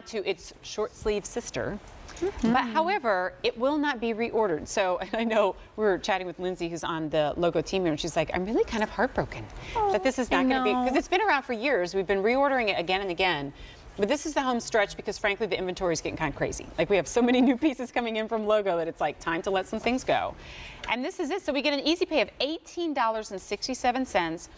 out to its short sleeve sister. But however, it will not be reordered. So I know we were chatting with Lindsay, who's on the logo team here, and she's like, I'm really kind of heartbroken that this is not going to be, because it's been around for years. We've been reordering it again and again. But this is the home stretch because, frankly, the inventory is getting kind of crazy. Like, we have so many new pieces coming in from Logo that it's like time to let some things go. And this is it. So we get an easy pay of $18.67.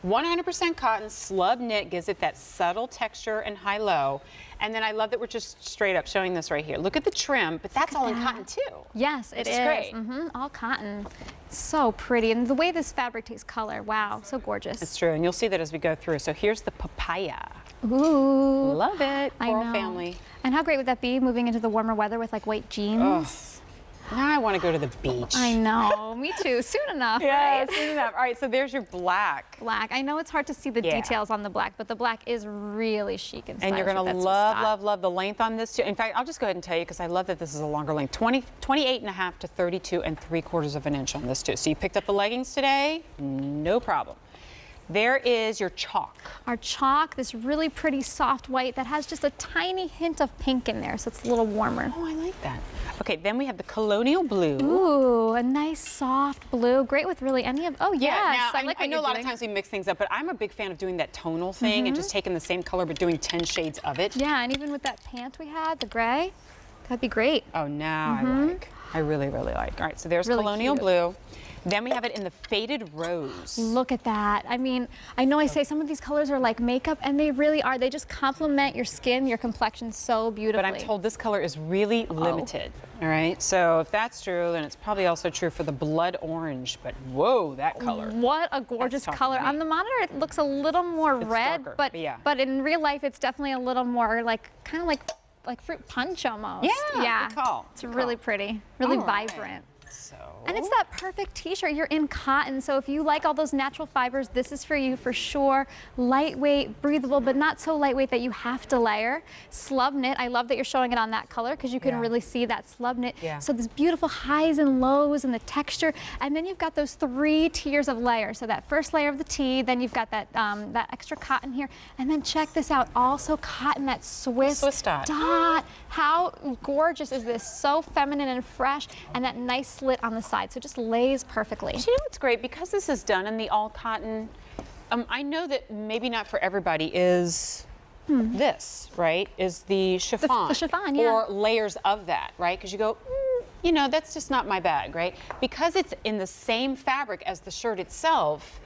100% cotton, slub knit gives it that subtle texture and high-low. And then I love that we're just straight up showing this right here. Look at the trim, but that's all in cotton too. Yes, it is. Great. All cotton. So pretty. And the way this fabric takes color, wow, so gorgeous. It's true, and you'll see that as we go through. So here's the papaya. Ooh. Love it. Coral I know. family. And how great would that be moving into the warmer weather with like white jeans? Now I want to go to the beach. I know, me too. Soon enough, Yeah, right? soon enough. All right, so there's your black. Black. I know it's hard to see the details on the black, but the black is really chic and stylish. And you're going to love, love, love the length on this too. In fact, I'll just go ahead and tell you because I love that this is a longer length. 28.5 to 32.75 of an inch on this too. So you picked up the leggings today, no problem. There is your chalk. Our chalk, this really pretty soft white that has just a tiny hint of pink in there, so it's a little warmer. Oh, I like that. Okay, then we have the colonial blue. Ooh, a nice soft blue. Great with really any of, oh yes. Now, I I know a lot of times we mix things up, but I'm a big fan of doing that tonal thing and just taking the same color but doing 10 shades of it. Yeah, and even with that pant we had, the gray, that'd be great. Oh, now I like. I really, really like. All right, so there's Really colonial cute. blue. Then we have it in the faded rose. Look at that. I mean, I know I say some of these colors are like makeup, and they really are. They just complement your skin, your complexion so beautifully. But I'm told this color is really limited. All right, so if that's true, then it's probably also true for the blood orange. But whoa, that color. What a gorgeous color. On the monitor, it looks a little more red, darker, but in real life, it's definitely a little more like, kind of like fruit punch almost. Yeah, good call. It's really pretty, really vibrant. So. And it's that perfect t-shirt. You're in cotton, so if you like all those natural fibers, this is for you for sure. Lightweight, breathable, but not so lightweight that you have to layer. Slub knit, I love that you're showing it on that color because you can really see that slub knit. So there's beautiful highs and lows and the texture, and then you've got those 3 tiers of layers. So that first layer of the tee, then you've got that that extra cotton here, and then check this out, also cotton, that Swiss dot. How gorgeous is this? So feminine and fresh, and that nice slit on the side, so it just lays perfectly. You know what's great? Because this is done in the all cotton, I know that maybe not for everybody is this, right? Is the chiffon. The chiffon, yeah. Or layers of that, right? Because you go, you know, that's just not my bag, right? Because it's in the same fabric as the shirt itself,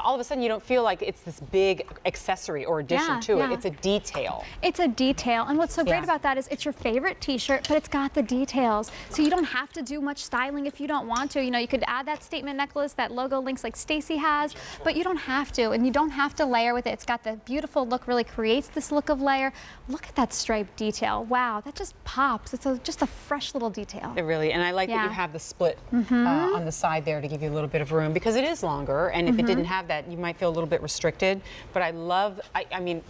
all of a sudden you don't feel like it's this big accessory or addition to it. It's a detail. It's a detail, and what's so great about that is it's your favorite t-shirt, but it's got the details. So you don't have to do much styling if you don't want to. You know, you could add that statement necklace, that logo links like Stacy has, but you don't have to, and you don't have to layer with it. It's got the beautiful look, really creates this look of layer. Look at that stripe detail. Wow, that just pops. It's just a fresh little detail. It really, and I like that you have the split on the side there to give you a little bit of room because it is longer, and if it didn't have that, you might feel a little bit restricted. But I love, I mean,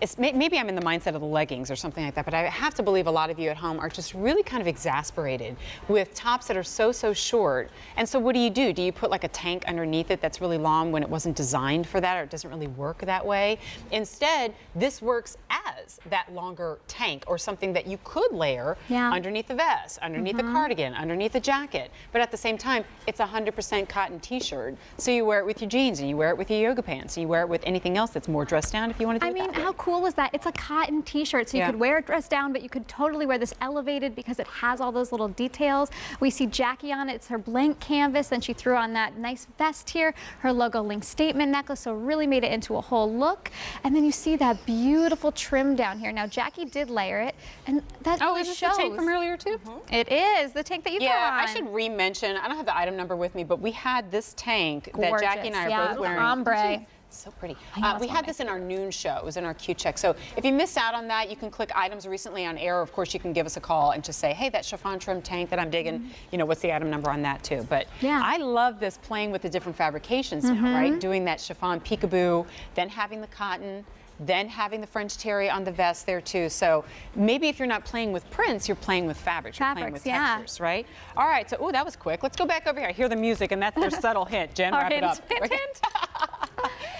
it's maybe I'm in the mindset of the leggings or something like that, but I have to believe a lot of you at home are just really kind of exasperated with tops that are so short. And so what do? Do you put like a tank underneath it that's really long when it wasn't designed for that, or it doesn't really work that way? Instead, this works as that longer tank or something that you could layer underneath the vest, underneath the cardigan, underneath the jacket. But at the same time, it's a 100% cotton t-shirt. So you wear it with your jeans, and you wear it with your yoga pants, and you wear it with anything else that's more dressed down if you want to do it that way. How cool is that? It's a cotton t-shirt, so you could wear it dressed down, but you could totally wear this elevated because it has all those little details. We see Jackie on it. It's her blank canvas, then she threw on that nice vest here, her logo link statement necklace, so really made it into a whole look. And then you see that beautiful trim down here. Now, Jackie did layer it, and that really is this shows. the tank from earlier too? It is, the tank that you put on. I should re-mention, I don't have the item number with me, but we had this tank that Jackie and I are both wearing. Ombre. So pretty. We had this in our noon show. It was in our Q check. So if you missed out on that, you can click items recently on air. Of course, you can give us a call and just say, hey, that chiffon trim tank that I'm digging, you know, what's the item number on that too? But I love this playing with the different fabrications now, right? Doing that chiffon peekaboo, then having the cotton, then having the French terry on the vest there too. So maybe if you're not playing with prints, you're playing with fabrics, you're playing with textures, right? All right, so that was quick. Let's go back over here. I hear the music, and that's their subtle hint. Jen, wrap it up. Hint, hint.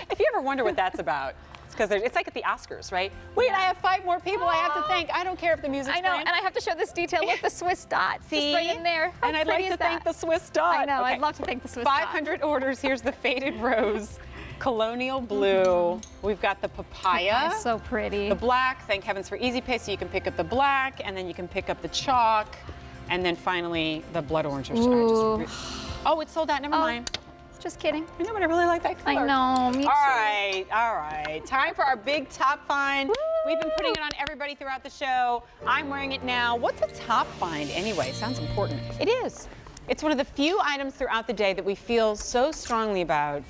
If you ever wonder what that's about, because it's like at the Oscars, right? Wait, I have 5 more people I have to thank. I don't care if the music's I know, playing. and I have to show this detail with the Swiss dot. See? Just right in there. How And I'd like pretty to is that? thank the Swiss dot. I know, Okay. I'd love to thank the Swiss dot. 500 orders. Here's the faded rose, colonial blue. We've got the papaya. Oh, so pretty. The black, thank heavens for Easy Pay, so you can pick up the black, and then you can pick up the chalk, and then finally the blood orange. Which oh, it's sold out, never mind. Just kidding. I know, but I really like that color. I know, me too. All right. Time for our big top find. We've been putting it on everybody throughout the show. I'm wearing it now. What's a top find anyway? Sounds important. It is. It's one of the few items throughout the day that we feel so strongly about